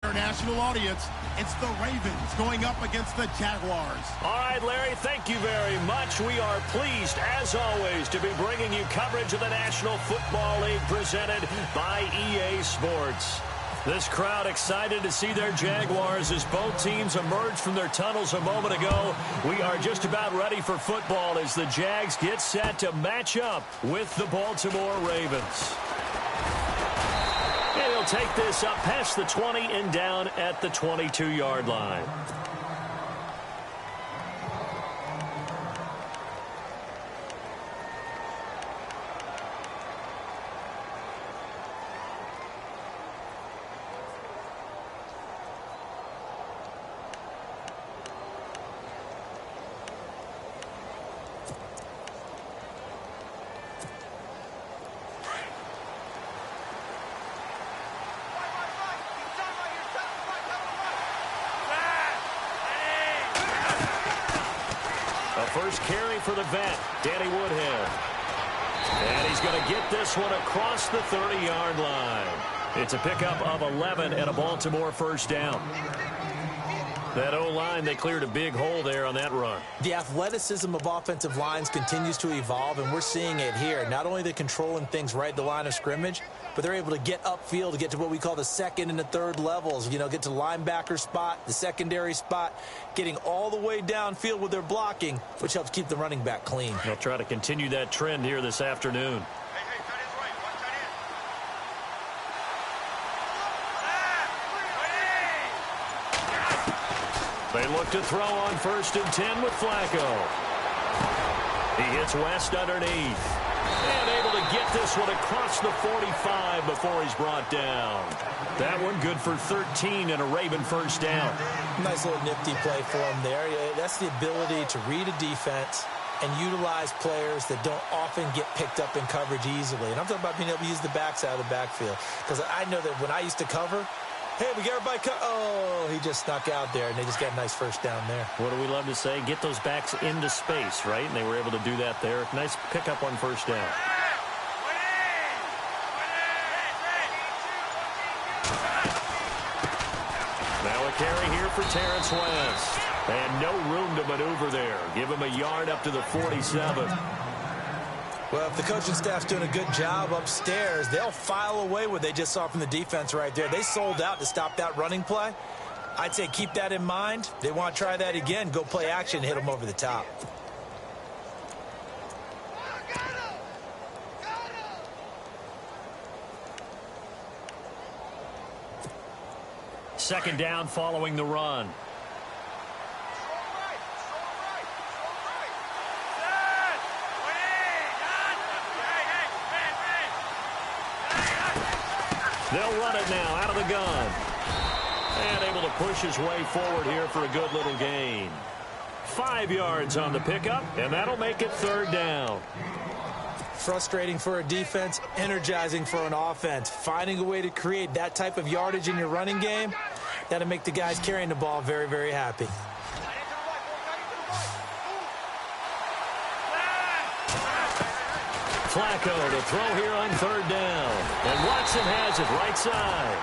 National audience, it's the Ravens going up against the Jaguars. All right, Larry, thank you very much. We are pleased, as always, to be bringing you coverage of the National Football League presented by EA Sports. This crowd excited to see their Jaguars as both teams emerged from their tunnels a moment ago. We are just about ready for football as the Jags get set to match up with the Baltimore Ravens. And he'll take this up past the 20 and down at the 22-yard line. First carry for the vet, Danny Woodhead. And he's going to get this one across the 30-yard line. It's a pickup of 11 and a Baltimore first down. That O-line, they cleared a big hole there on that run. The athleticism of offensive lines continues to evolve, and we're seeing it here. Not only are they controlling things right at the line of scrimmage, but they're able to get upfield to get to what we call the second and the third levels. You know, get to the linebacker spot, the secondary spot, getting all the way downfield with their blocking, which helps keep the running back clean. They'll try to continue that trend here this afternoon. They look to throw on 1st and 10 with Flacco. He hits West underneath. And able to get this one across the 45 before he's brought down. That one good for 13 and a Raven first down. Nice little nifty play for him there. That's the ability to read a defense and utilize players that don't often get picked up in coverage easily. And I'm talking about being able to use the backside of the backfield. Because I know that when I used to cover, hey, we got everybody oh, he just snuck out there, and they just got a nice first down there. What do we love to say? Get those backs into space, right? And they were able to do that there. Nice pickup on first down. Now a carry here for Terrence West. And no room to maneuver there. Give him a yard up to the 47. Well, if the coaching staff's doing a good job upstairs, they'll file away what they just saw from the defense right there. They sold out to stop that running play. I'd say keep that in mind. They want to try that again. Go play action, hit them over the top. Second down following the run. They'll run it now out of the gun. And able to push his way forward here for a good little gain. 5 yards on the pickup, and that'll make it third down. Frustrating for a defense, energizing for an offense. Finding a way to create that type of yardage in your running game, that'll make the guys carrying the ball very, very happy. Flacco to throw here on third down. And Watson has it right side.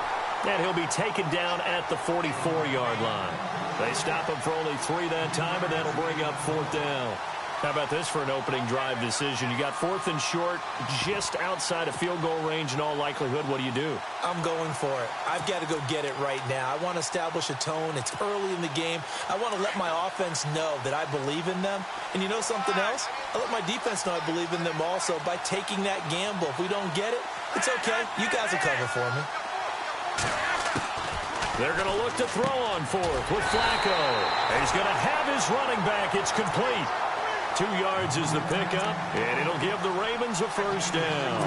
And he'll be taken down at the 44-yard line. They stop him for only 3 that time, and that'll bring up fourth down. How about this for an opening drive decision? You got 4th and short, just outside of field goal range in all likelihood. What do? I'm going for it. I've got to go get it right now. I want to establish a tone. It's early in the game. I want to let my offense know that I believe in them. And you know something else? I let my defense know I believe in them also by taking that gamble. If we don't get it, it's okay. You guys will cover for me. They're going to look to throw on 4th with Flacco. He's going to have his running back. It's complete. 2 yards is the pickup, and it'll give the Ravens a first down.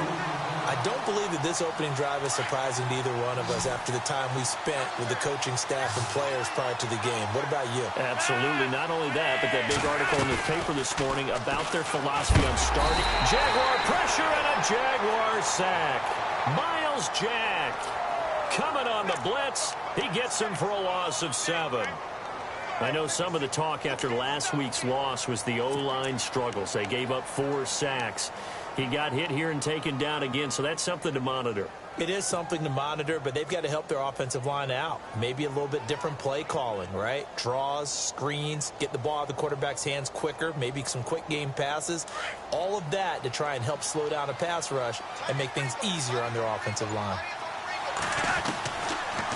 I don't believe that this opening drive is surprising to either one of us after the time we spent with the coaching staff and players prior to the game. What about you? Absolutely. Not only that, but that big article in the paper this morning about their philosophy on starting. Jaguar pressure and a Jaguar sack. Miles Jack coming on the blitz. He gets him for a loss of 7. I know some of the talk after last week's loss was the O-line struggles. They gave up 4 sacks. He got hit here and taken down again, so that's something to monitor. It is something to monitor, but they've got to help their offensive line out. Maybe a little bit different play calling, right? Draws, screens, get the ball out of the quarterback's hands quicker, maybe some quick game passes. All of that to try and help slow down a pass rush and make things easier on their offensive line.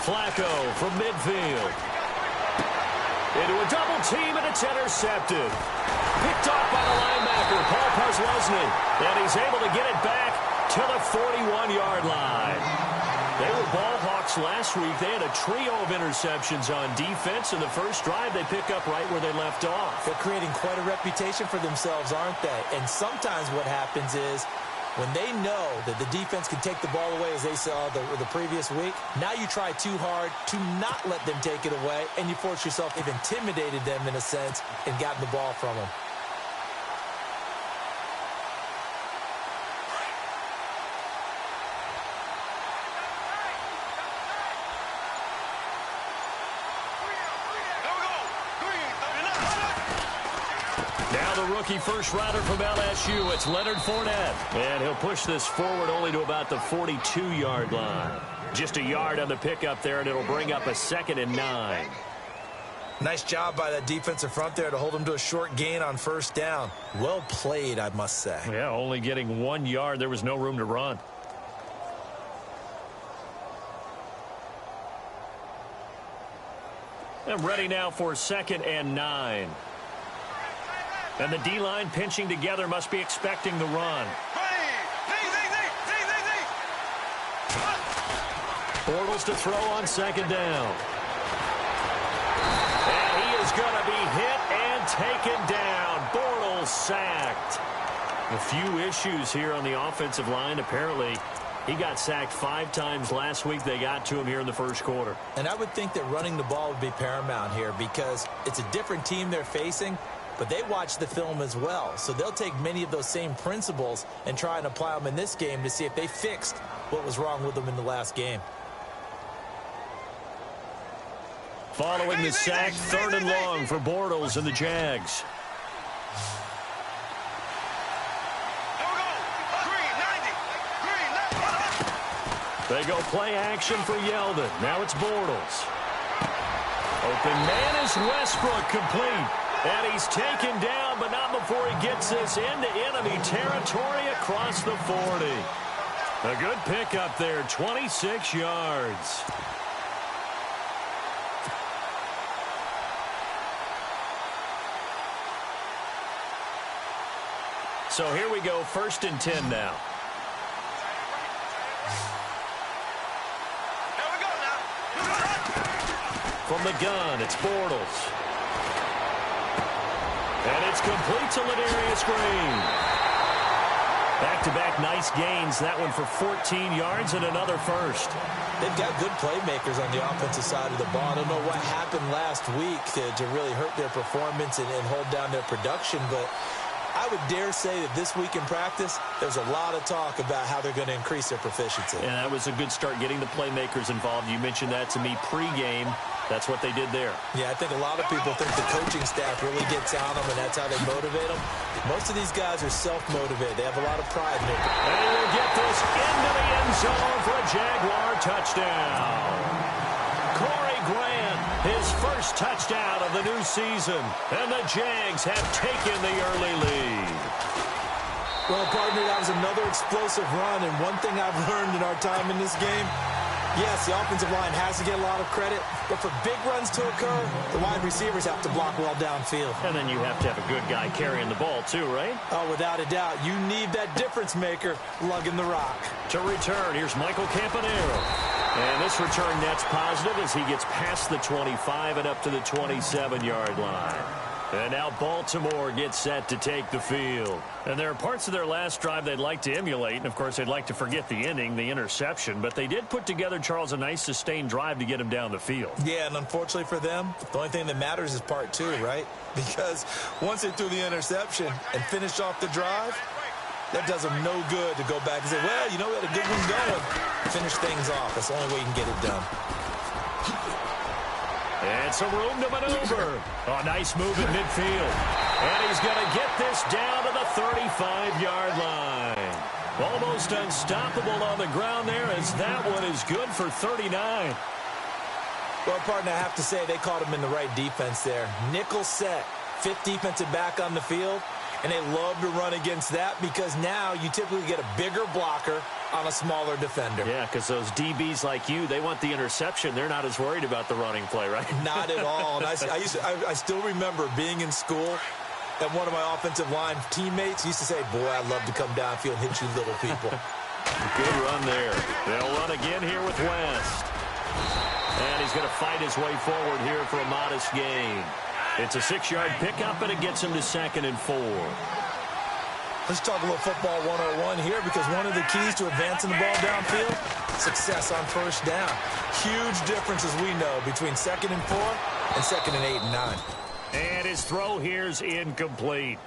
Flacco from midfield. Into a double team, and it's intercepted. Picked off by the linebacker, Paul Posluszny. And he's able to get it back to the 41-yard line. They were ball hawks last week. They had a trio of interceptions on defense. In the first drive, they pick up right where they left off. They're creating quite a reputation for themselves, aren't they? And sometimes what happens is when they know that the defense can take the ball away, as they saw the previous week, now you try too hard to not let them take it away, and you force yourself, you've intimidated them in a sense and gotten the ball from them. Rookie first rounder from LSU. It's Leonard Fournette. And he'll push this forward only to about the 42-yard line. Just a yard on the pickup there, and it'll bring up a 2nd and 9. Nice job by that defensive front there to hold him to a short gain on first down. Well played, I must say. Yeah, only getting 1 yard. There was no room to run. And ready now for 2nd and 9. And the D-line pinching together, must be expecting the run. Bortles to throw on 2nd down. And he is going to be hit and taken down. Bortles sacked. A few issues here on the offensive line. Apparently, he got sacked 5 times last week. They got to him here in the first quarter. And I would think that running the ball would be paramount here because it's a different team they're facing. But they watch the film as well, so they'll take many of those same principles and try and apply them in this game to see if they fixed what was wrong with them in the last game. Following the sack, 3rd and long for Bortles and the Jags. They go play action for Yeldon. Now it's Bortles. Open man is Westbrook, complete. And he's taken down, but not before he gets this into enemy territory across the 40. A good pickup there, 26 yards. So here we go, 1st and 10 now. Here we go now. From the gun, it's Bortles. And it's complete to Ladarius Green. Back-to-back nice gains. That one for 14 yards and another first. They've got good playmakers on the offensive side of the ball. I don't know what happened last week to really hurt their performance and hold down their production, but I would dare say that this week in practice, there's a lot of talk about how they're going to increase their proficiency. And that was a good start, getting the playmakers involved. You mentioned that to me pregame. That's what they did there. Yeah, I think a lot of people think the coaching staff really gets on them, and that's how they motivate them. Most of these guys are self-motivated. They have a lot of pride in it. And he will get this into the end zone for a Jaguar touchdown. Corey Grant, his first touchdown of the new season. And the Jags have taken the early lead. Well, partner, that was another explosive run, and one thing I've learned in our time in this game, yes, the offensive line has to get a lot of credit, but for big runs to occur, the wide receivers have to block well downfield. And then you have to have a good guy carrying the ball too, right? Oh, without a doubt. You need that difference maker lugging the rock. To return, here's Michael Campanaro. And this return net's positive as he gets past the 25 and up to the 27-yard line. And now Baltimore gets set to take the field. And there are parts of their last drive they'd like to emulate. And, of course, they'd like to forget the ending, the interception. But they did put together, Charles, a nice sustained drive to get him down the field. Yeah, and unfortunately for them, the only thing that matters is part 2, right? Because once they threw the interception and finished off the drive, that does them no good to go back and say, well, you know, we had a good one going. Finish things off. That's the only way you can get it done. And some room to maneuver. A nice move in midfield. And he's going to get this down to the 35-yard line. Almost unstoppable on the ground there, as that one is good for 39. Well, partner, I have to say they caught him in the right defense there. Nickel set, fifth defensive back on the field, and they love to run against that because now you typically get a bigger blocker on a smaller defender. Yeah, because those DBs like you, they want the interception. They're not as worried about the running play, right? Not at all. And I still remember being in school, and one of my offensive line teammates used to say, boy, I'd love to come downfield and hit you little people. Good run there. They'll run again here with West. And he's going to fight his way forward here for a modest gain. It's a 6-yard pickup, and it gets him to 2nd and 4. Let's talk a little football 101 here, because one of the keys to advancing the ball downfield, success on first down. Huge difference, as we know, between 2nd and 4 and 2nd and 8 and 9. And his throw here's incomplete.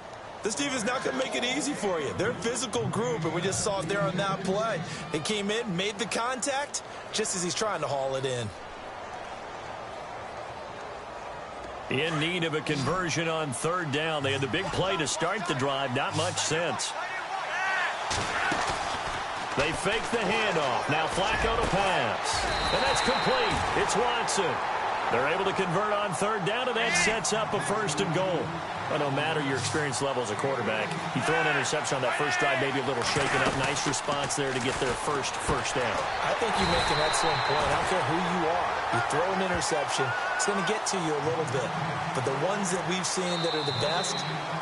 This defense is not going to make it easy for you. They're a physical group, and we just saw it there on that play. They came in, made the contact, just as he's trying to haul it in. In need of a conversion on 3rd down. They had the big play to start the drive. Not much sense. They fake the handoff. Now Flacco to pass. And that's complete. It's Watson. They're able to convert on 3rd down, and that sets up a 1st and goal. But no matter your experience level as a quarterback, you throw an interception on that first drive, maybe a little shaken up. Nice response there to get their first down. I think you make an excellent point. I don't care who you are. You throw an interception, it's going to get to you a little bit. But the ones that we've seen that are the best,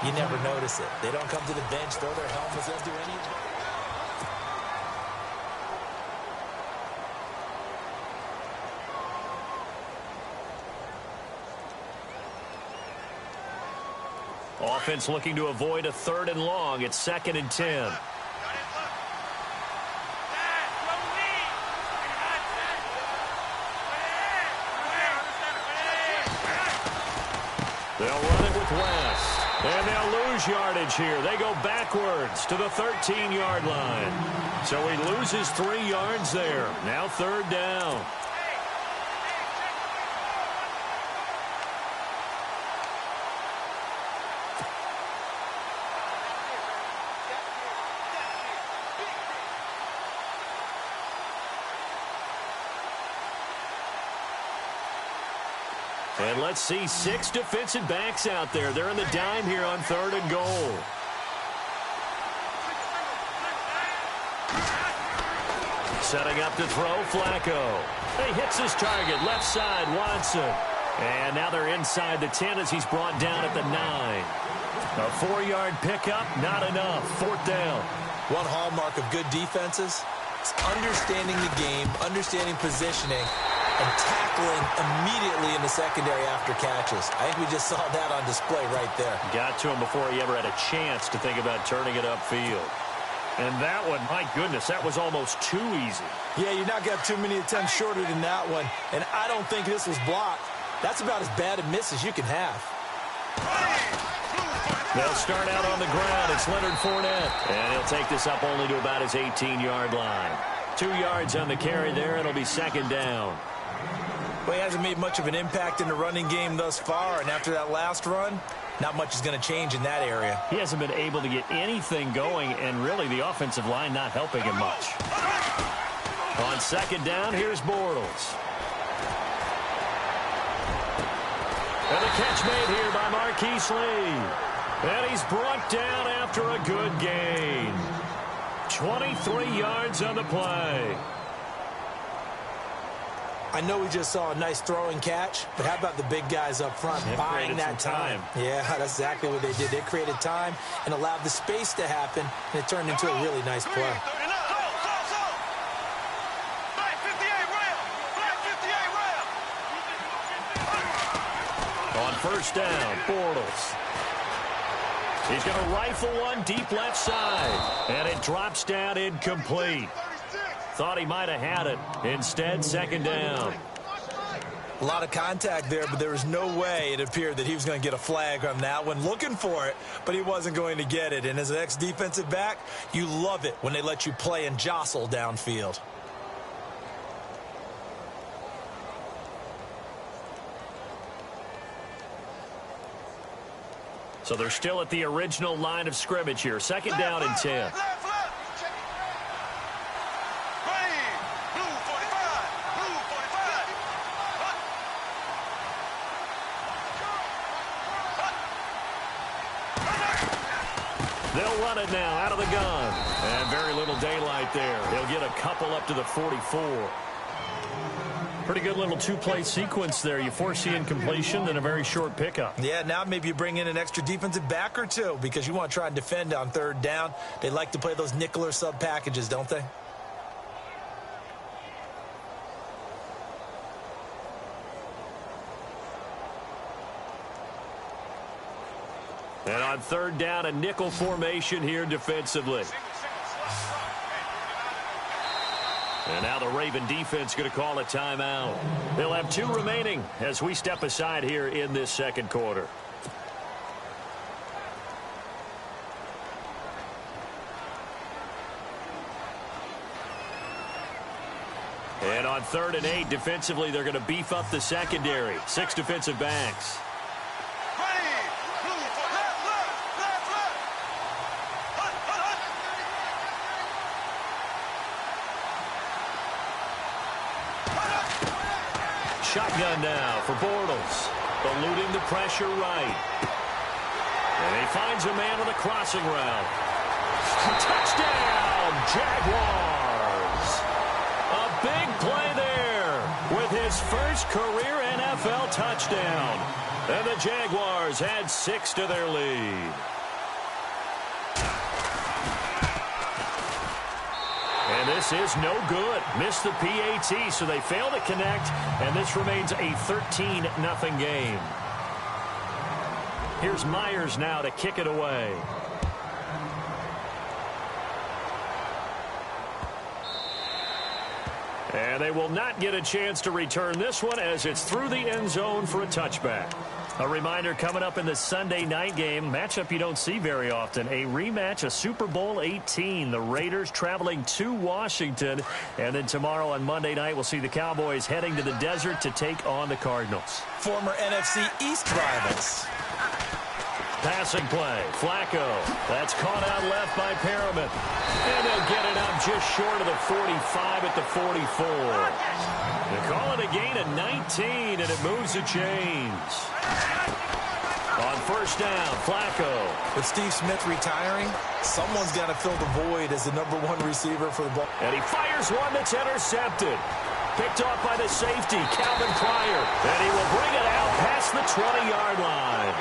you never notice it. They don't come to the bench, throw their helmets, they don't do any of that. Offense looking to avoid a 3rd and long. It's 2nd and 10. They'll run it with West. And they'll lose yardage here. They go backwards to the 13-yard line. So he loses 3 yards there. Now 3rd down. And let's see 6 defensive backs out there. They're in the dime here on 3rd and goal. Setting up to throw, Flacco. He hits his target, left side, Watson. And now they're inside the 10 as he's brought down at the 9. A 4-yard pickup, not enough. 4th down. One hallmark of good defenses is understanding the game, understanding positioning, and tackling immediately in the secondary after catches. I think we just saw that on display right there. Got to him before he ever had a chance to think about turning it upfield. And that one, my goodness, that was almost too easy. Yeah, you're not going to have too many attempts shorter than that one. And I don't think this was blocked. That's about as bad a miss as you can have. They'll start out on the ground. It's Leonard Fournette. And he'll take this up only to about his 18-yard line. 2 yards on the carry there. It'll be 2nd down. Well, he hasn't made much of an impact in the running game thus far, and after that last run, not much is going to change in that area. He hasn't been able to get anything going, and really the offensive line not helping him much. On 2nd down, here's Bortles. And the catch made here by Marquise Lee. And he's brought down after a good gain. 23 yards on the play. I know we just saw a nice throwing catch, but how about the big guys up front buying that time? Yeah, that's exactly what they did. They created time and allowed the space to happen, and it turned into a really nice play. On 1st down, Bortles. He's going to rifle one deep left side, and it drops down incomplete. Thought he might have had it. Instead, 2nd down. A lot of contact there, but there was no way it appeared that he was going to get a flag on that one. Looking for it, but he wasn't going to get it. And as an ex-defensive back, you love it when they let you play and jostle downfield. So they're still at the original line of scrimmage here. 2nd down and 10. They'll run it now out of the gun. And very little daylight there. He'll get a couple up to the 44. Pretty good little two-play sequence there. You foresee incompletion, then a very short pickup. Yeah, now maybe you bring in an extra defensive back or two because you want to try and defend on third down. They like to play those nickel or sub packages, don't they? And on third down, a nickel formation here defensively. And now the Raven defense going to call a timeout. They'll have 2 remaining as we step aside here in this second quarter. And on 3rd and 8, defensively, they're going to beef up the secondary. 6 defensive backs. Shotgun now for Bortles. Eluding the pressure right. And he finds a man on the crossing route. Touchdown, Jaguars. A big play there with his first career NFL touchdown. And the Jaguars add 6 to their lead. And this is no good. Missed the PAT, so they fail to connect, and this remains a 13-0 game. Here's Myers now to kick it away. And they will not get a chance to return this one as it's through the end zone for a touchback. A reminder coming up in the Sunday night game, matchup you don't see very often, a rematch of Super Bowl 18. The Raiders traveling to Washington. And then tomorrow on Monday night, we'll see the Cowboys heading to the desert to take on the Cardinals. Former NFC East rivals. Passing play, Flacco. That's caught out left by Perriman. And they'll get it up just short of the 45 at the 44. They call it a gain of 19, and it moves the chains. On first down, Flacco. With Steve Smith retiring, someone's got to fill the void as the #1 receiver for the ball. And he fires one that's intercepted. Picked off by the safety, Calvin Pryor. And he will bring it out past the 20-yard line.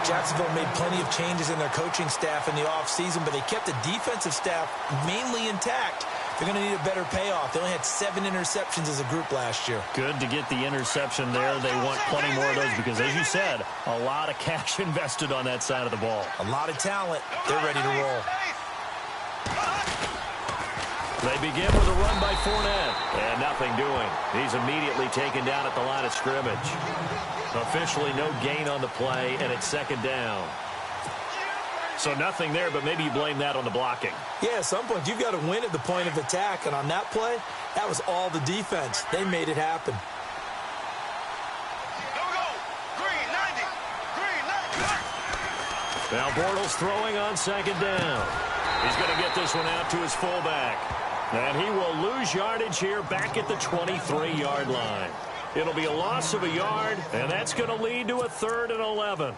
Jacksonville made plenty of changes in their coaching staff in the offseason, but they kept the defensive staff mainly intact. They're going to need a better payoff. They only had 7 interceptions as a group last year. Good to get the interception there. They want plenty more of those because, as you said, a lot of cash invested on that side of the ball. A lot of talent. They're ready to roll. They begin with a run by Fournette. And nothing doing. He's immediately taken down at the line of scrimmage. Officially no gain on the play, and it's second down. So nothing there, but maybe you blame that on the blocking. Yeah, at some point, you've got to win at the point of attack. And on that play, that was all the defense. They made it happen. Now Bortles throwing on second down. He's going to get this one out to his fullback. And he will lose yardage here back at the 23-yard line. It'll be a loss of a yard, and that's going to lead to a 3rd and 11.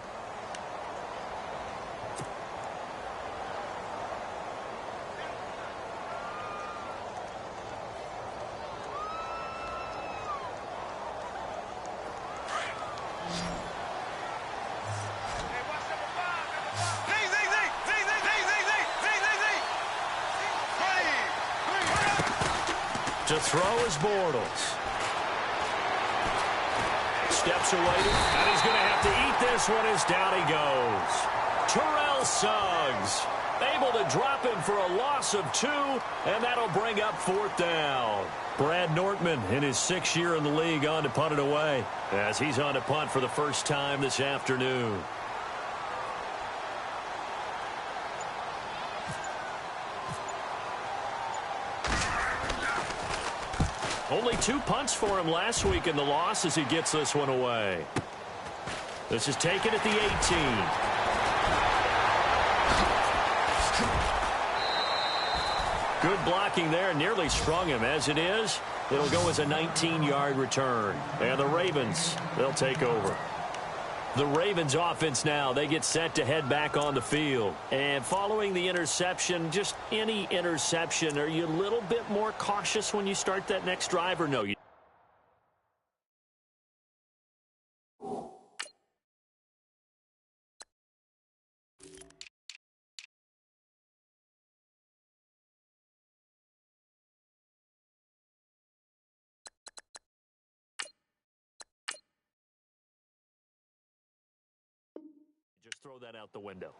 To throw is Bortles. Steps away, and he's going to have to eat this one as down he goes. Terrell Suggs able to drop him for a loss of 2, and that'll bring up 4th down. Brad Nortman in his 6th year in the league on to punt it away as he's on to punt for the first time this afternoon. Only 2 punts for him last week in the loss as he gets this one away. This is taken at the 18. Good blocking there, nearly sprung him. As it is, it'll go as a 19-yard return. And the Ravens, they'll take over. The Ravens offense now, they get set to head back on the field. And following the interception, just any interception, are you a little bit more cautious when you start that next drive or no? Just throw that out the window.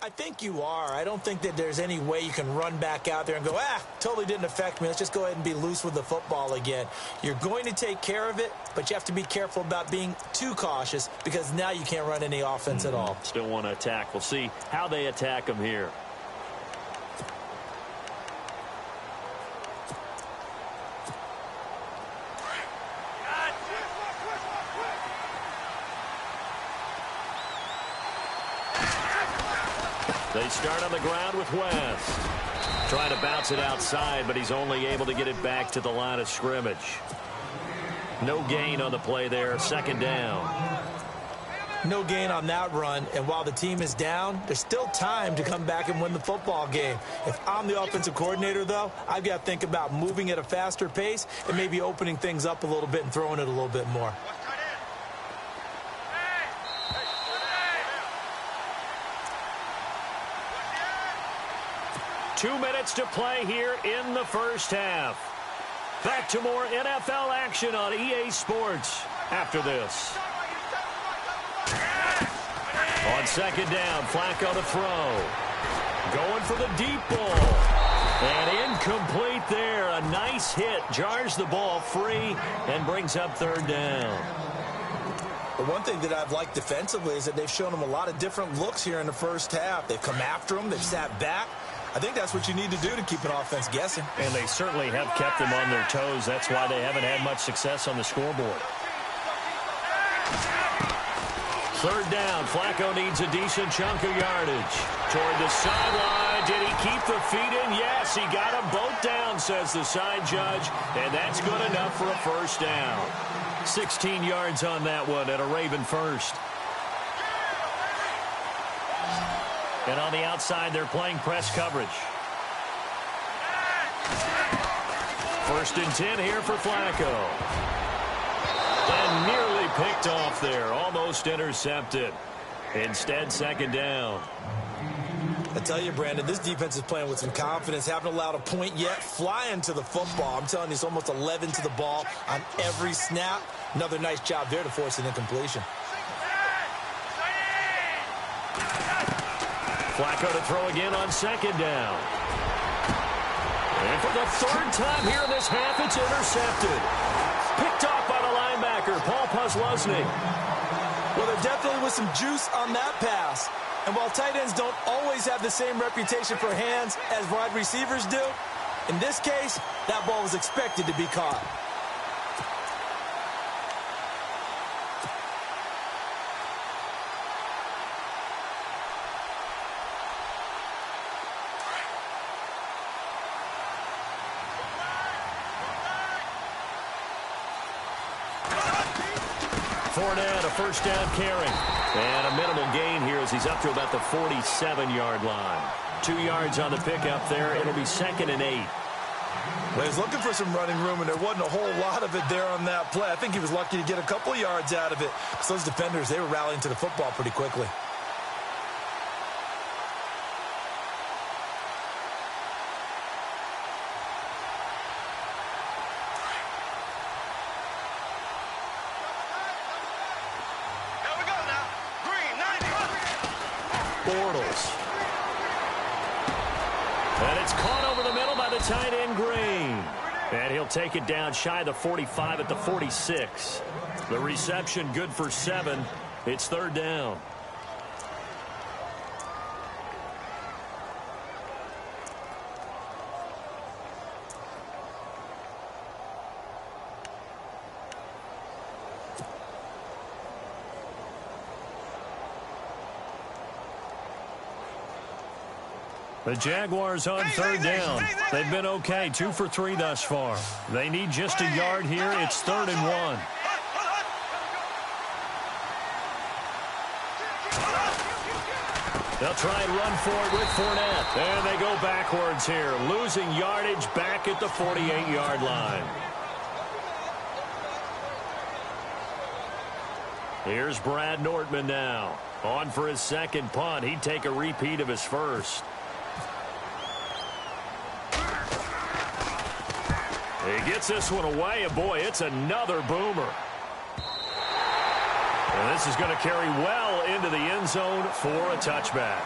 I think you are. I don't think that there's any way you can run back out there and go, totally didn't affect me. Let's just go ahead and be loose with the football again. You're going to take care of it, but you have to be careful about being too cautious because now you can't run any offense at all. Still want to attack. We'll see how they attack them here. They start on the ground with West. Trying to bounce it outside, but he's only able to get it back to the line of scrimmage. No gain on the play there. Second down. No gain on that run, and while the team is down, there's still time to come back and win the football game. If I'm the offensive coordinator, though, I've got to think about moving at a faster pace and maybe opening things up a little bit and throwing it a little bit more. 2 minutes to play here in the first half. Back to more NFL action on EA Sports after this. On second down, Flacco to throw. Going for the deep ball. And incomplete there. A nice hit. Jars the ball free and brings up third down. The one thing that I've liked defensively is that they've shown them a lot of different looks here in the first half. They've come after them. They've sat back. I think that's what you need to do to keep an offense guessing. And they certainly have kept them on their toes. That's why they haven't had much success on the scoreboard. Third down. Flacco needs a decent chunk of yardage. Toward the sideline. Did he keep the feet in? Yes, he got them both down, says the side judge. And that's good enough for a first down. 16 yards on that one at a Raven first. And on the outside, they're playing press coverage. First and 10 here for Flacco. And nearly picked off there. Almost intercepted. Instead, second down. I tell you, Brandon, this defense is playing with some confidence. Haven't allowed a point yet. Flying to the football. I'm telling you, it's almost 11 to the ball on every snap. Another nice job there to force an incompletion. Flacco to throw again on second down. And for the third time here in this half, it's intercepted. Picked off by the linebacker, Paul Posluszny. Well, there definitely was some juice on that pass. And while tight ends don't always have the same reputation for hands as wide receivers do, in this case, that ball was expected to be caught. Fournette, a first down carry. And a minimal gain here as he's up to about the 47-yard line. 2 yards on the pickup there. It'll be second and 8. Well, he's looking for some running room, and there wasn't a whole lot of it there on that play. I think he was lucky to get a couple of yards out of it. Because those defenders, they were rallying to the football pretty quickly. Bortles. And it's caught over the middle by the tight end, Green. And he'll take it down shy of the 45 at the 46. The reception good for 7. It's third down. The Jaguars on third down. They've been okay, 2 for 3 thus far. They need just a yard here. It's third and 1. They'll try and run for it with Fournette. And they go backwards here, losing yardage back at the 48-yard line. Here's Brad Nortman now. On for his second punt. He'd take a repeat of his first. He gets this one away, and boy, it's another boomer. And this is going to carry well into the end zone for a touchback.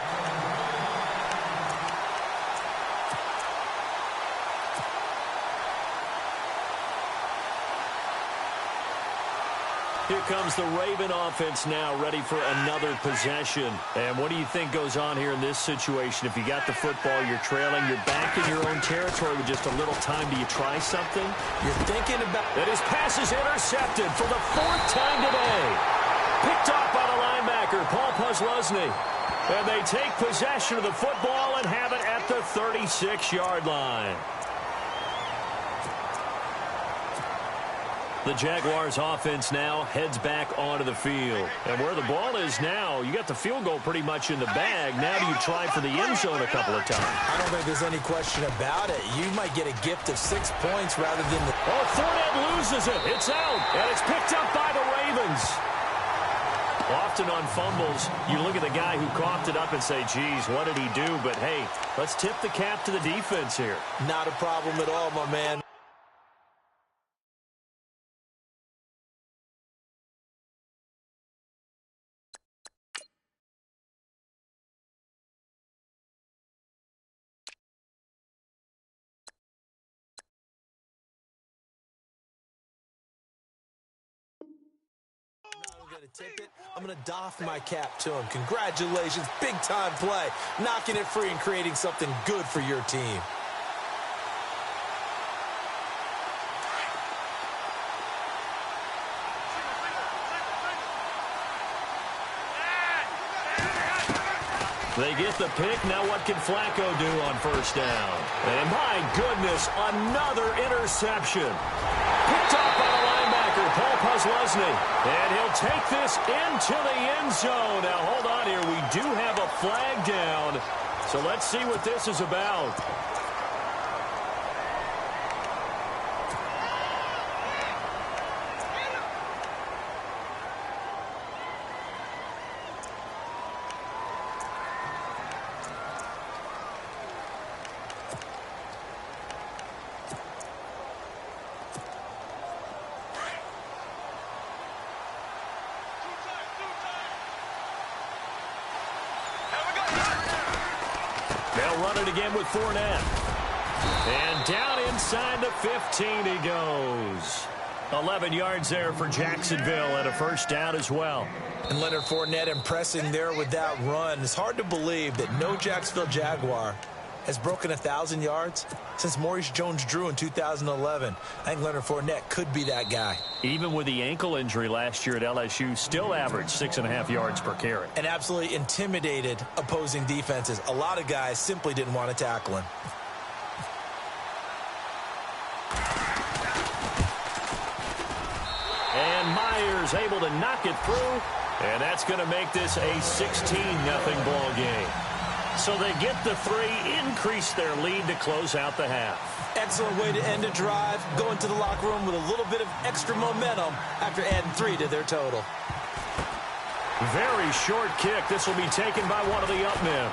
Here comes the Raven offense now, ready for another possession. And what do you think goes on here in this situation? If you got the football, you're trailing, you're back in your own territory with just a little time. Do you try something? You're thinking about... And his pass is intercepted for the 4th time today. Picked off by the linebacker, Paul Posluszny. And they take possession of the football and have it at the 36-yard line. The Jaguars offense now heads back onto the field. And where the ball is now, you got the field goal pretty much in the bag. Now do you try for the end zone a couple of times? I don't think there's any question about it. You might get a gift of 6 points rather than the... Oh, Fournette loses it. It's out. And it's picked up by the Ravens. Often on fumbles, you look at the guy who coughed it up and say, geez, what did he do? But, hey, let's tip the cap to the defense here. Not a problem at all, my man. Tip it. I'm going to doff my cap to him. Congratulations. Big-time play. Knocking it free and creating something good for your team. They get the pick. Now what can Flacco do on first down? And my goodness, another interception. Picked off by the linebacker, Paul Posluszny. And he'll take this into the end zone. Now hold on here. We do have a flag down. So let's see what this is about. They'll run it again with Fournette. And down inside the 15 he goes. 11 yards there for Jacksonville and a first down as well. And Leonard Fournette impressing there with that run. It's hard to believe that no Jacksonville Jaguar has broken 1,000 yards since Maurice Jones-Drew in 2011. I think Leonard Fournette could be that guy. Even with the ankle injury last year at LSU, still averaged 6.5 yards per carry. And absolutely intimidated opposing defenses. A lot of guys simply didn't want to tackle him. And Myers able to knock it through. And that's going to make this a 16-0 ball game. So they get the 3, increase their lead to close out the half. Excellent way to end a drive. Go into the locker room with a little bit of extra momentum after adding 3 to their total. Very short kick. This will be taken by one of the up men.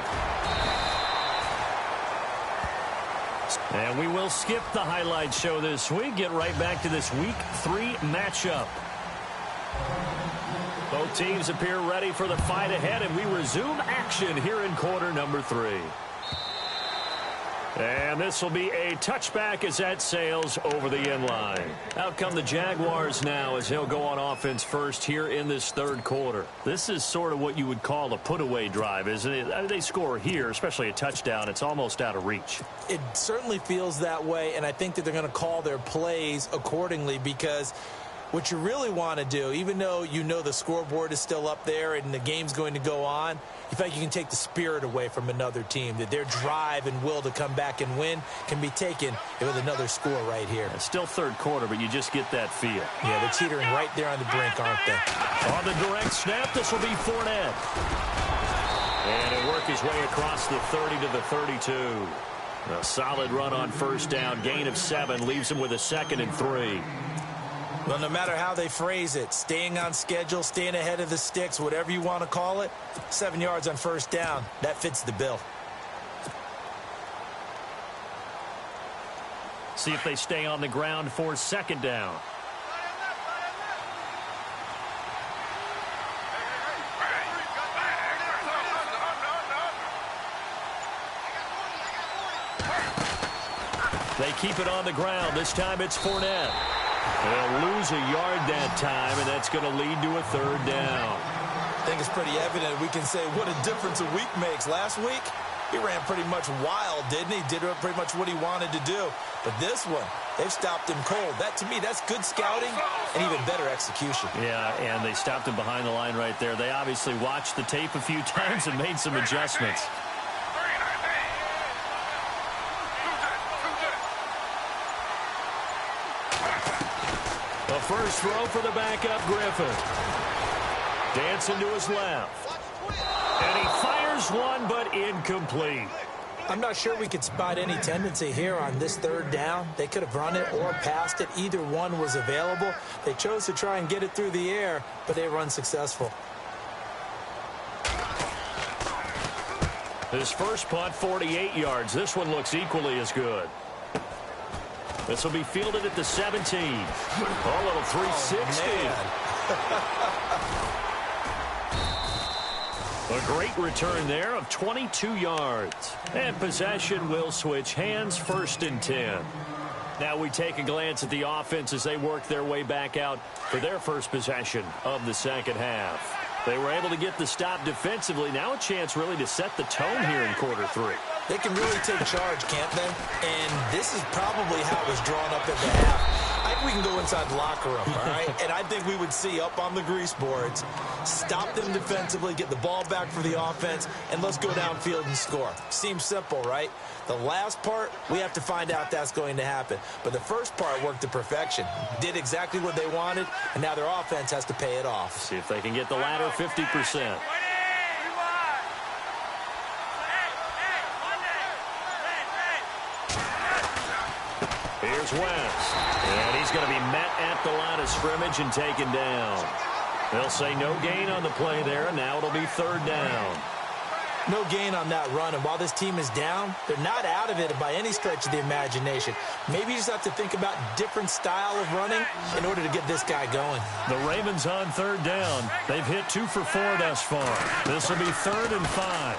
And we will skip the highlight show this week. Get right back to this Week 3 matchup. Both teams appear ready for the fight ahead, and we resume action here in quarter number 3. And this will be a touchback as that sails over the end line. Out come the Jaguars now as he'll go on offense first here in this third quarter. This is sort of what you would call a put-away drive, isn't it? I mean, they score here, especially a touchdown. It's almost out of reach. It certainly feels that way, and I think that they're going to call their plays accordingly because what you really want to do, even though you know the scoreboard is still up there and the game's going to go on, you feel like you can take the spirit away from another team, that their drive and will to come back and win can be taken with another score right here. It's still third quarter, but you just get that feel. Yeah, they're teetering right there on the brink, aren't they? On the direct snap, this will be Fournette. And he'll work his way across the 30 to the 32. A solid run on first down. Gain of 7 leaves him with a 2nd and 3. Well, no matter how they phrase it, staying on schedule, staying ahead of the sticks, whatever you want to call it, 7 yards on first down, that fits the bill. See if they stay on the ground for 2nd down. They keep it on the ground. This time it's Fournette. They'll lose a yard that time, and that's going to lead to a 3rd down. I think it's pretty evident. We can say what a difference a week makes. Last week, he ran pretty much wild, didn't he? Did pretty much what he wanted to do. But this one, they've stopped him cold. That, to me, that's good scouting and even better execution. Yeah, and they stopped him behind the line right there. They obviously watched the tape a few times and made some adjustments. A first throw for the backup Griffin. Dancing to his left. And he fires one, but incomplete. I'm not sure we could spot any tendency here on this 3rd down. They could have run it or passed it. Either one was available. They chose to try and get it through the air, but they were unsuccessful. His first punt, 48 yards. This one looks equally as good. This will be fielded at the 17. A little 360. A great return there of 22 yards. And possession will switch hands, 1st and 10. Now we take a glance at the offense as they work their way back out for their first possession of the 2nd half. They were able to get the stop defensively. Now a chance really to set the tone here in quarter 3. They can really take charge, can't they? And this is probably how it was drawn up at the half. I think we can go inside the locker room, all right? And I think we would see up on the grease boards, stop them defensively, get the ball back for the offense, and let's go downfield and score. Seems simple, right? The last part, we have to find out that's going to happen. But the first part worked to perfection. Did exactly what they wanted, and now their offense has to pay it off. See if they can get the latter 50%. Here's West. And he's going to be met at the line of scrimmage and taken down. They'll say no gain on the play there, and now it'll be 3rd down. No gain on that run, and while this team is down, they're not out of it by any stretch of the imagination. Maybe you just have to think about different style of running in order to get this guy going. The Ravens on 3rd down. They've hit 2 for 4 thus far. This will be 3rd and 5.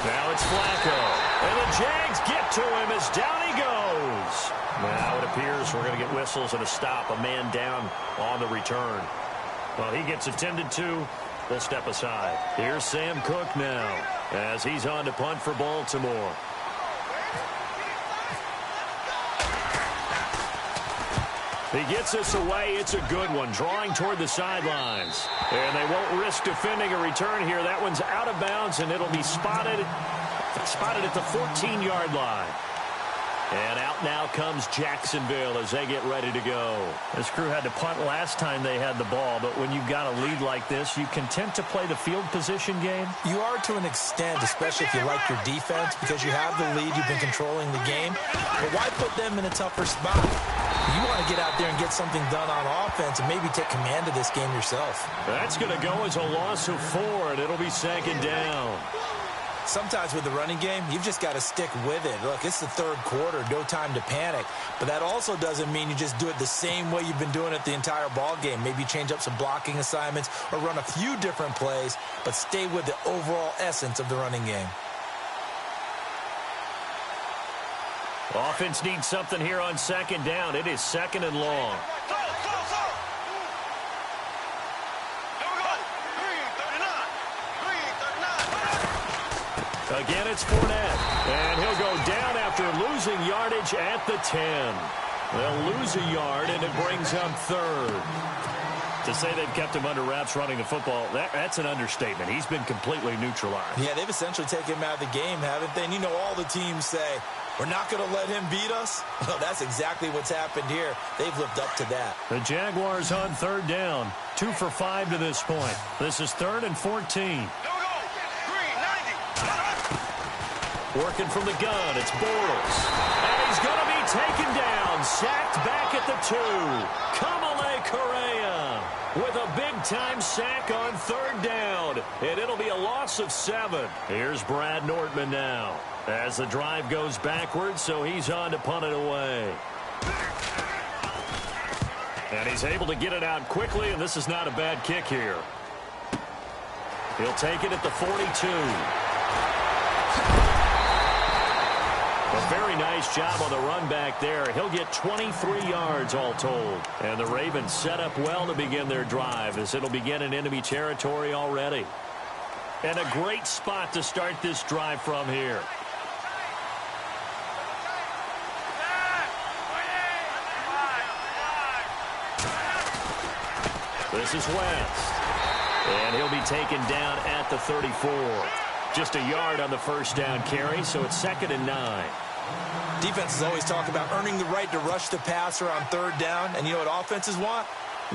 Now it's Flacco. And the Jags get to him as down he goes. Now it appears we're going to get whistles and a stop. A man down on the return. Well, he gets attended to. We'll step aside. Here's Sam Cook now as he's on to punt for Baltimore. He gets this away. It's a good one. Drawing toward the sidelines. And they won't risk defending a return here. That one's out of bounds, and it'll be spotted at the 14-yard line. And out now comes Jacksonville as they get ready to go. This crew had to punt last time they had the ball, but when you've got a lead like this, you can tend to play the field position game. You are to an extent, especially if you like your defense, because you have the lead, you've been controlling the game. But why put them in a tougher spot? You want to get out there and get something done on offense and maybe take command of this game yourself. That's going to go as a loss of 4, and it'll be 2nd down. Sometimes with the running game, you've just got to stick with it. Look, it's the 3rd quarter, no time to panic. But that also doesn't mean you just do it the same way you've been doing it the entire ball game. Maybe change up some blocking assignments or run a few different plays, but stay with the overall essence of the running game. Offense needs something here on 2nd down. It is 2nd and long. Again, it's Fournette. And he'll go down after losing yardage at the 10. They'll lose a yard, and it brings up 3rd. To say they've kept him under wraps running the football, that's an understatement. He's been completely neutralized. Yeah, they've essentially taken him out of the game, haven't they? And you know all the teams say, we're not going to let him beat us. Well, that's exactly what's happened here. They've lived up to that. The Jaguars on 3rd down. 2 for 5 to this point. This is 3rd and 14. Working from the gun, it's Bortles. And he's going to be taken down. Sacked back at the 2. Kamale Correa with a big-time sack on 3rd down. And it'll be a loss of 7. Here's Brad Nordman now as the drive goes backwards, so he's on to punt it away. And he's able to get it out quickly, and this is not a bad kick here. He'll take it at the 42. A very nice job on the run back there. He'll get 23 yards all told. And the Ravens set up well to begin their drive as it'll begin in enemy territory already. And a great spot to start this drive from here. This is West. And he'll be taken down at the 34. Just a yard on the first down carry, so it's 2nd and 9. Defenses always talk about earning the right to rush the passer on 3rd down. And you know what offenses want?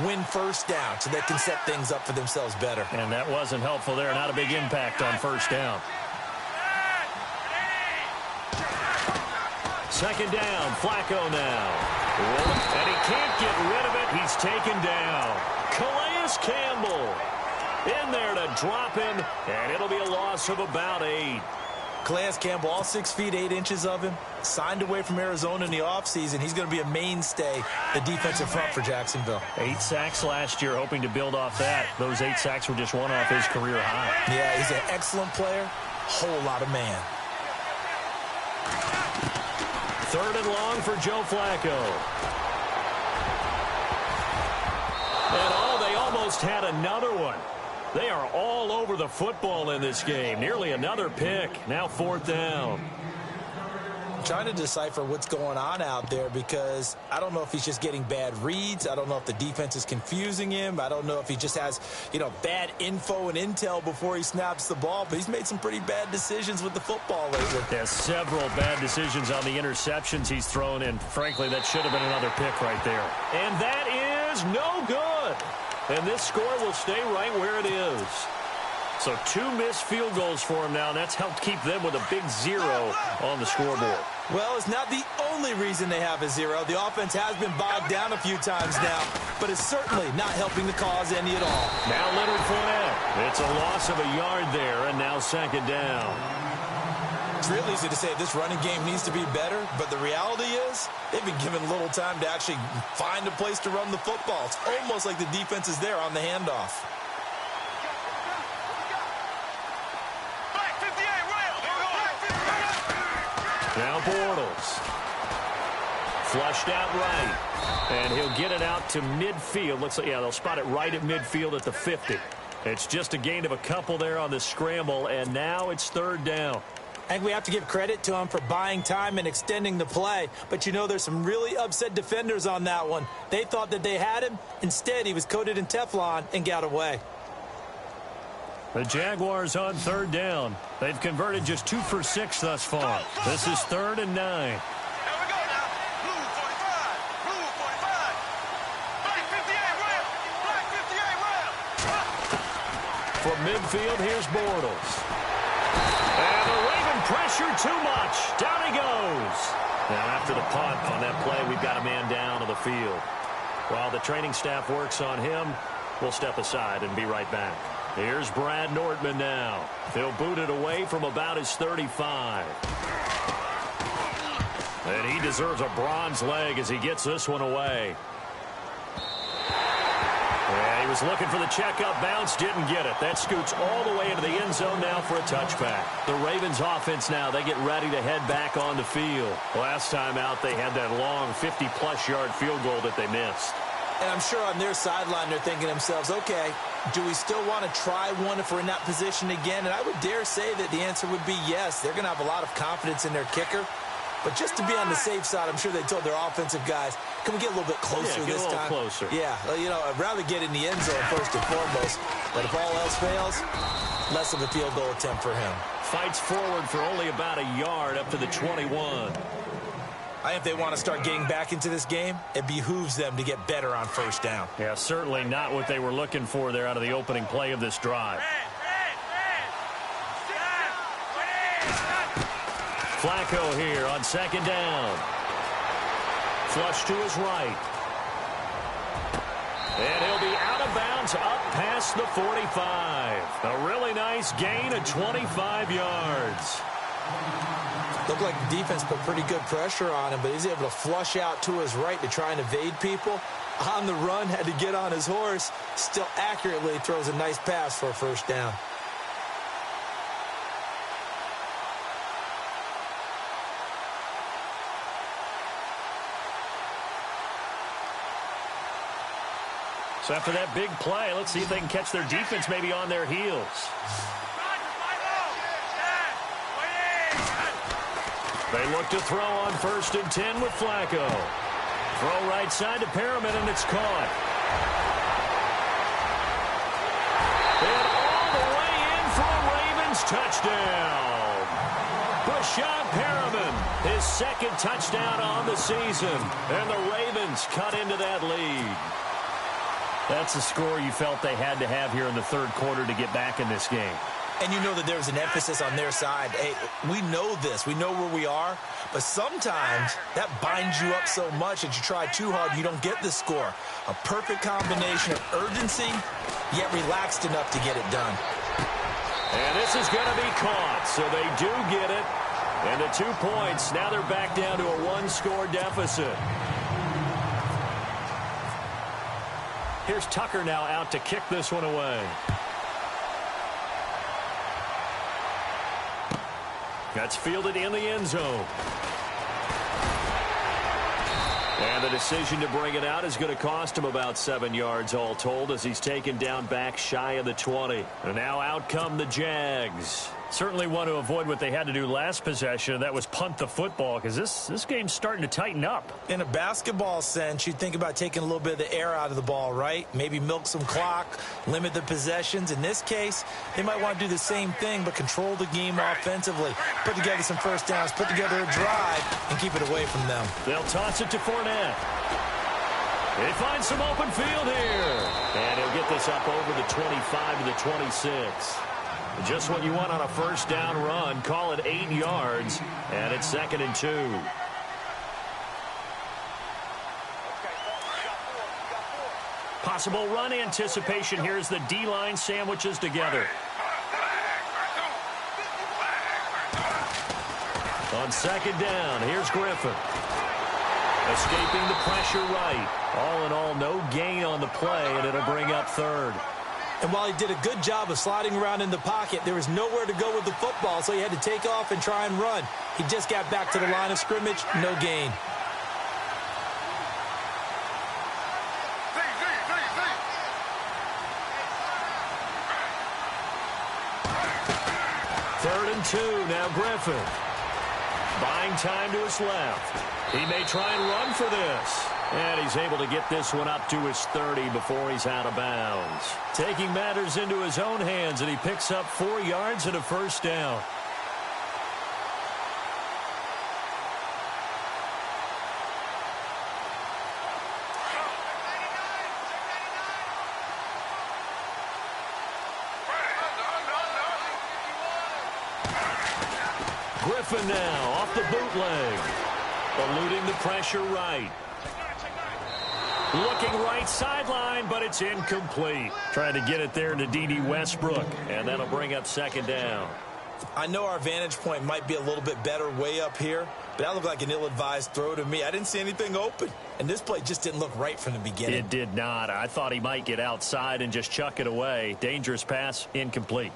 Win 1st down so they can set things up for themselves better. And that wasn't helpful there. Not a big impact on 1st down. 2nd down, Flacco now. And he can't get rid of it. He's taken down. Calais Campbell in there to drop him, and it'll be a loss of about 8. Calais Campbell, all 6 feet 8 inches of him, signed away from Arizona in the offseason. He's going to be a mainstay, the defensive front for Jacksonville. 8 sacks last year, hoping to build off that. Those 8 sacks were just one off his career high. Yeah, he's an excellent player, whole lot of man. 3rd and long for Joe Flacco. And they almost had another one. They are all over the football in this game. Nearly another pick. Now 4th down. I'm trying to decipher what's going on out there because I don't know if he's just getting bad reads. I don't know if the defense is confusing him. I don't know if he just has, bad info and intel before he snaps the ball. But he's made some pretty bad decisions with the football lately. There's several bad decisions on the interceptions he's thrown in. Frankly, that should have been another pick right there. And that is no good. And this score will stay right where it is. So 2 missed field goals for him now. And that's helped keep them with a big 0 on the scoreboard. Well, it's not the only reason they have a 0. The offense has been bogged down a few times now, but it's certainly not helping the cause any at all. Now Leonard Fournette. It's a loss of a yard there, and now 2nd down. It's real easy to say this running game needs to be better, but the reality is they've been given little time to actually find a place to run the football. It's almost like the defense is there on the handoff. Now Bortles. Flushed out right. And he'll get it out to midfield. Looks like, they'll spot it right at midfield at the 50. It's just a gain of a couple there on the scramble, and now it's 3rd down. I think we have to give credit to him for buying time and extending the play. But there's some really upset defenders on that one. They thought that they had him. Instead, he was coated in Teflon and got away. The Jaguars on 3rd down. They've converted just 2 for 6 thus far. This is 3rd and 9. Here we go now. Blue 45. Blue 45. Black 58 round. Black 58 round. From midfield, here's Bortles. And the Raven pressure too much. Down he goes. Now after the punt on that play, we've got a man down on the field. While the training staff works on him, we'll step aside and be right back. Here's Brad Nordman now. They'll boot it away from about his 35. And he deserves a bronze leg as he gets this one away. Yeah, he was looking for the checkup bounce, didn't get it. That scoots all the way into the end zone now for a touchback. The Ravens offense now, they get ready to head back on the field. Last time out, they had that long 50-plus yard field goal that they missed. And I'm sure on their sideline, they're thinking to themselves, okay, do we still want to try one if we're in that position again? And I would dare say that the answer would be yes. They're going to have a lot of confidence in their kicker. But just to be on the safe side, I'm sure they told their offensive guys, can we get a little bit closer this time? Closer. Yeah, I'd rather get in the end zone first and foremost. But if all else fails, less of a field goal attempt for him. Fights forward for only about a yard up to the 21. I think if they want to start getting back into this game, it behooves them to get better on 1st down. Yeah, certainly not what they were looking for there out of the opening play of this drive. Flacco here on second down. Flush to his right. And he'll be out of bounds up past the 45. A really nice gain of 25 yards. Looked like the defense put pretty good pressure on him, but he's able to flush out to his right to try and evade people. On the run, had to get on his horse. Still accurately throws a nice pass for a first down. So after that big play, let's see if they can catch their defense maybe on their heels. They look to throw on 1st and 10 with Flacco. Throw right side to Perriman, and it's caught. And all the way in for a Ravens touchdown. Brashad Perriman, his 2nd touchdown on the season. And the Ravens cut into that lead. That's a score you felt they had to have here in the 3rd quarter to get back in this game. And you know that there's an emphasis on their side. Hey, we know this. We know where we are. But sometimes that binds you up so much that you try too hard, you don't get the score. A perfect combination of urgency, yet relaxed enough to get it done. And this is going to be caught, so they do get it. And the 2 points, now they're back down to a 1-score deficit. Here's Tucker now out to kick this one away. That's fielded in the end zone. And the decision to bring it out is going to cost him about 7 yards all told as he's taken down back shy of the 20. And now out come the Jags. Certainly want to avoid what they had to do last possession. That was punt the football because this game's starting to tighten up. In a basketball sense, you think about taking a little bit of the air out of the ball, right? Maybe milk some clock, limit the possessions. In this case, they might want to do the same thing but control the game offensively. Put together some first downs, put together a drive, and keep it away from them. They'll toss it to Fournette. They find some open field here. And he'll get this up over the 25 to the 26. Just what you want on a first down run. Call it 8 yards, and it's 2nd and 2. Possible run anticipation here as the D-line sandwiches together. On 2nd down, here's Griffin. Escaping the pressure right. All in all, no gain on the play, and it'll bring up 3rd. And while he did a good job of sliding around in the pocket, there was nowhere to go with the football, so he had to take off and try and run. He just got back to the line of scrimmage, no gain. Third and 2, now Griffin. Buying time to his left. He may try and run for this. And he's able to get this one up to his 30 before he's out of bounds. Taking matters into his own hands, and he picks up 4 yards and a first down. Griffin now off the bootleg. Eluding the pressure right. Looking right sideline, but it's incomplete. Trying to get it there to D.D. Westbrook, and that'll bring up 2nd down. I know our vantage point might be a little bit better way up here, but that looked like an ill-advised throw to me. I didn't see anything open, and this play just didn't look right from the beginning. It did not. I thought he might get outside and just chuck it away. Dangerous pass, incomplete.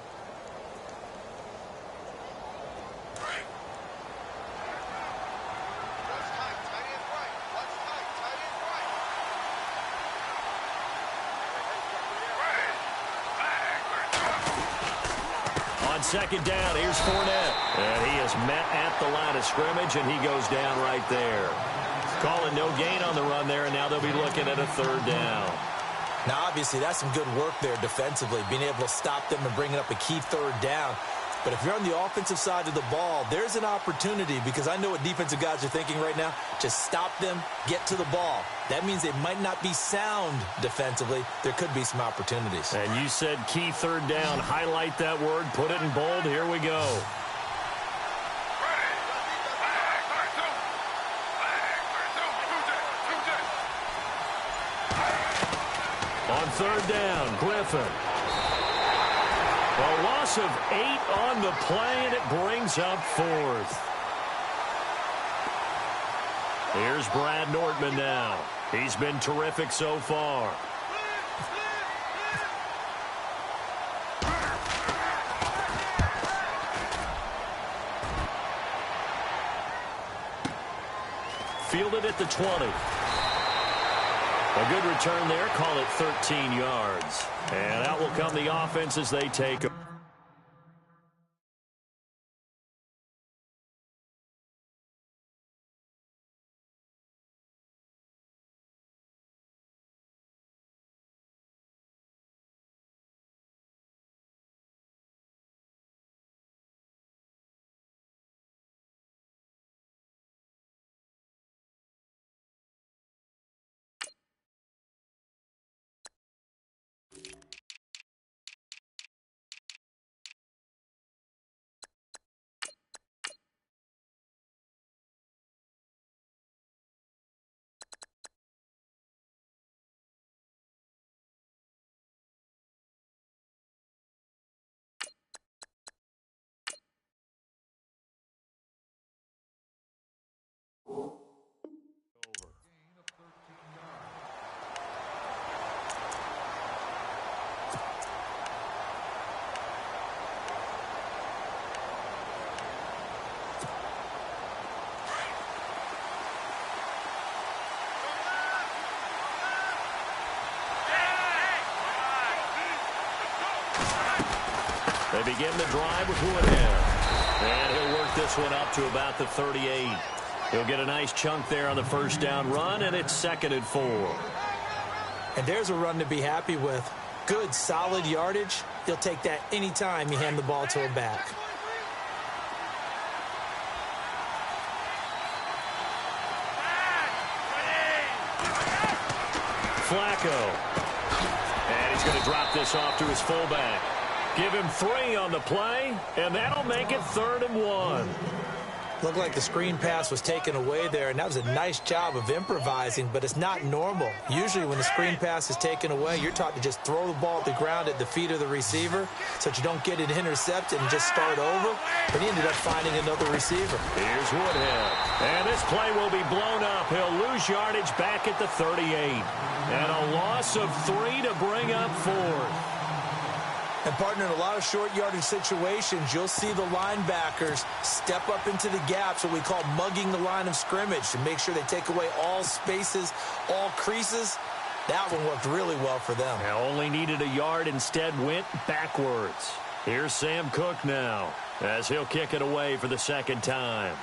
Second down, here's Fournette. And he is met at the line of scrimmage, and he goes down right there. Calling no gain on the run there, and now they'll be looking at a 3rd down. Now, obviously, that's some good work there defensively, being able to stop them and bringing up a key 3rd down. But if you're on the offensive side of the ball, there's an opportunity, because I know what defensive guys are thinking right now. Just stop them, get to the ball. That means they might not be sound defensively. There could be some opportunities. And you said key 3rd down. Highlight that word. Put it in bold. Here we go. On third down, Griffin. A loss of 8 on the play, and it brings up fourth. Here's Brad Nortman now. He's been terrific so far. Fielded at the 20. A good return there. Call it 13 yards. And out will come the offense as they take. They begin the drive with Woodhead. And he'll work this one up to about the 38. He'll get a nice chunk there on the first down run, and it's 2nd and 4. And there's a run to be happy with. Good, solid yardage. He'll take that anytime you hand the ball to a back. Flacco. And he's going to drop this off to his fullback. Give him 3 on the play, and that'll make it 3rd and 1. Looked like the screen pass was taken away there, and that was a nice job of improvising, but it's not normal. Usually when the screen pass is taken away, you're taught to just throw the ball at the ground at the feet of the receiver so that you don't get it intercepted and just start over. But he ended up finding another receiver. Here's Woodhead. And this play will be blown up. He'll lose yardage back at the 38. And a loss of 3 to bring up 4th. And, partner, in a lot of short yardage situations, you'll see the linebackers step up into the gaps, what we call mugging the line of scrimmage, to make sure they take away all spaces, all creases. That one worked really well for them. Now only needed a yard, instead went backwards. Here's Sam Cook now, as he'll kick it away for the 2nd time.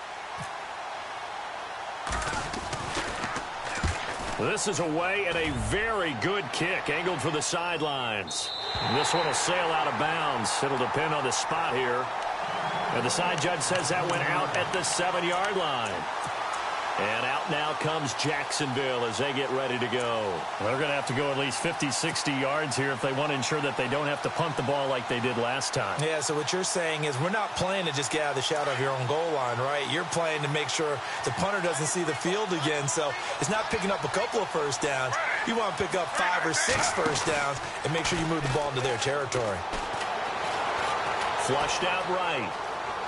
This is away, and a very good kick, angled for the sidelines. This one will sail out of bounds. It'll depend on the spot here. And the side judge says that went out at the 7-yard line. And out now comes Jacksonville as they get ready to go. They're going to have to go at least 50, 60 yards here if they want to ensure that they don't have to punt the ball like they did last time. Yeah, so what you're saying is we're not playing to just get out of the shadow of your own goal line, right? You're playing to make sure the punter doesn't see the field again. So it's not picking up a couple of first downs. You want to pick up 5 or 6 first downs and make sure you move the ball into their territory. Flushed out right.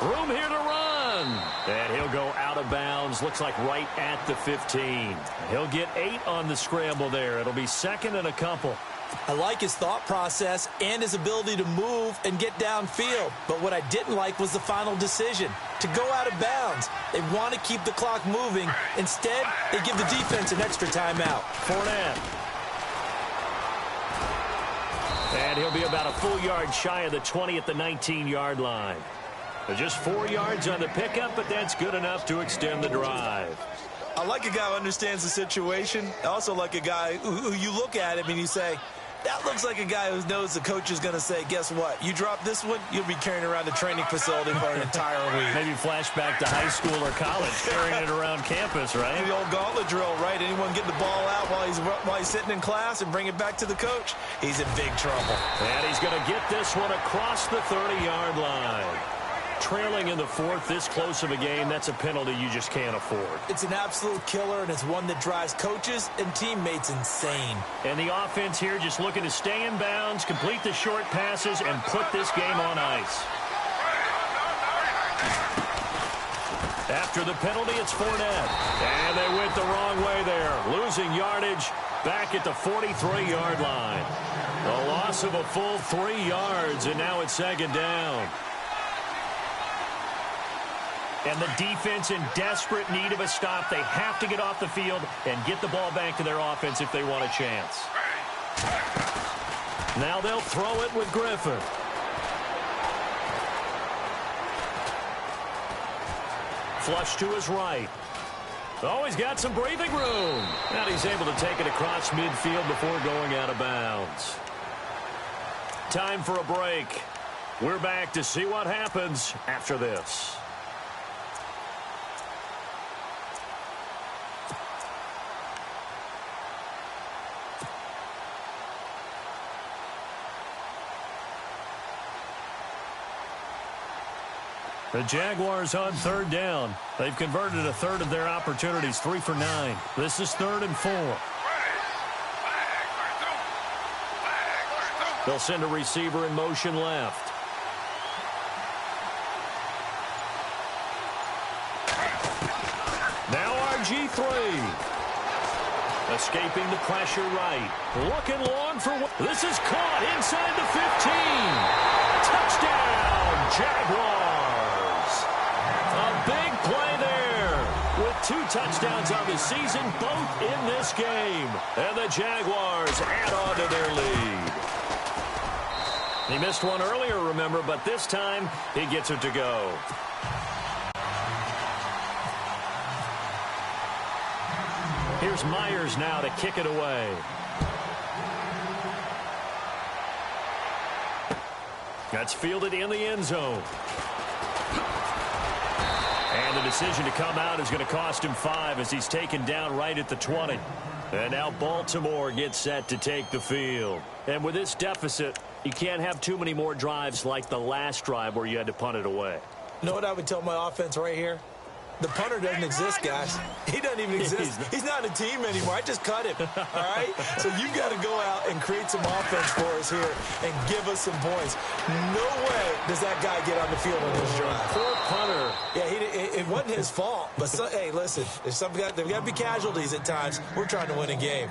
Room here to run. And he'll go out of bounds. Looks like right at the 15. He'll get 8 on the scramble there. It'll be 2nd and a couple. I like his thought process and his ability to move and get downfield. But what I didn't like was the final decision, to go out of bounds. They want to keep the clock moving. Instead, they give the defense an extra timeout. Fournette. And he'll be about a full yard shy of the 20 at the 19-yard line. Just 4 yards on the pickup, but that's good enough to extend the drive. I like a guy who understands the situation. I also like a guy who you look at him and you say, that looks like a guy who knows the coach is going to say, guess what? You drop this one, you'll be carrying around the training facility for an entire week. Maybe flashback to high school or college, carrying it around campus, right? The old gauntlet drill, right? Anyone get the ball out while he's sitting in class and bring it back to the coach? He's in big trouble. And he's going to get this one across the 30-yard line. trailing in the fourth, this close of a game, that's a penalty you just can't afford. It's an absolute killer, and it's one that drives coaches and teammates insane. And the offense here just looking to stay in bounds, complete the short passes, and put this game on ice. After the penalty, it's Fournette. And they went the wrong way there, losing yardage back at the 43-yard line. A loss of a full 3 yards, and now it's second down. And the defense in desperate need of a stop. They have to get off the field and get the ball back to their offense if they want a chance. Now they'll throw it with Griffin. Flush to his right. Oh, he's got some breathing room. And he's able to take it across midfield before going out of bounds. Time for a break. We're back to see what happens after this. The Jaguars on third down. They've converted a third of their opportunities, 3 for 9. This is 3rd and 4. They'll send a receiver in motion left. Now RG3. Escaping the pressure right. Looking long for what? This is caught inside the 15. Touchdown, Jaguars. A big play there with 2 touchdowns on the season, both in this game. And the Jaguars add on to their lead. He missed one earlier, remember, but this time he gets it to go. Here's Myers now to kick it away. That's fielded in the end zone. And the decision to come out is going to cost him 5 as he's taken down right at the 20. And now Baltimore gets set to take the field. And with this deficit, you can't have too many more drives like the last drive where you had to punt it away. You know what I would tell my offense right here? The punter doesn't exist, guys. He doesn't even exist. He's not a team anymore. I just cut him, all right? So you've got to go out and create some offense for us here and give us some points. No way does that guy get on the field on this drive. Poor punter. Yeah, it wasn't his fault. But, hey, listen, there's got to be casualties at times. We're trying to win a game.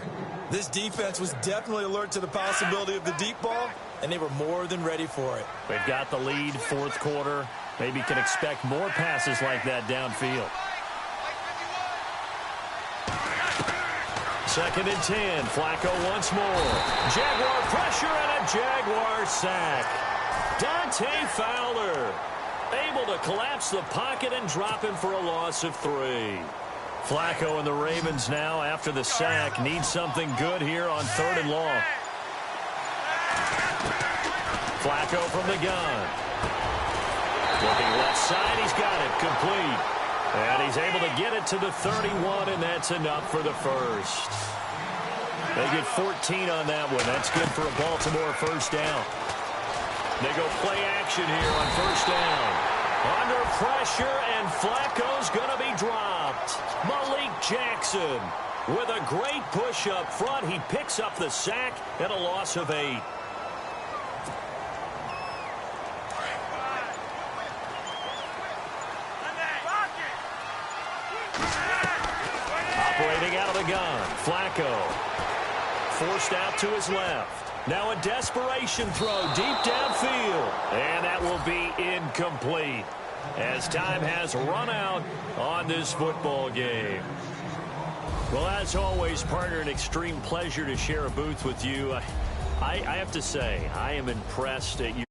This defense was definitely alert to the possibility of the deep ball, and they were more than ready for it. They've got the lead, 4th quarter. Maybe can expect more passes like that downfield. 2nd and 10. Flacco once more. Jaguar pressure and a Jaguar sack. Dante Fowler able to collapse the pocket and drop him for a loss of 3. Flacco and the Ravens now, after the sack, need something good here on 3rd and long. Flacco from the gun. Looking left side, he's got it complete. And he's able to get it to the 31, and that's enough for the first. They get 14 on that one. That's good for a Baltimore first down. They go play action here on first down. Under pressure, and Flacco's going to be dropped. Malik Jackson with a great push up front. He picks up the sack and a loss of 8. Operating out of the gun, Flacco. Forced out to his left. Now a desperation throw deep downfield. And that will be incomplete as time has run out on this football game. Well, as always, partner, an extreme pleasure to share a booth with you. I have to say, I am impressed at you.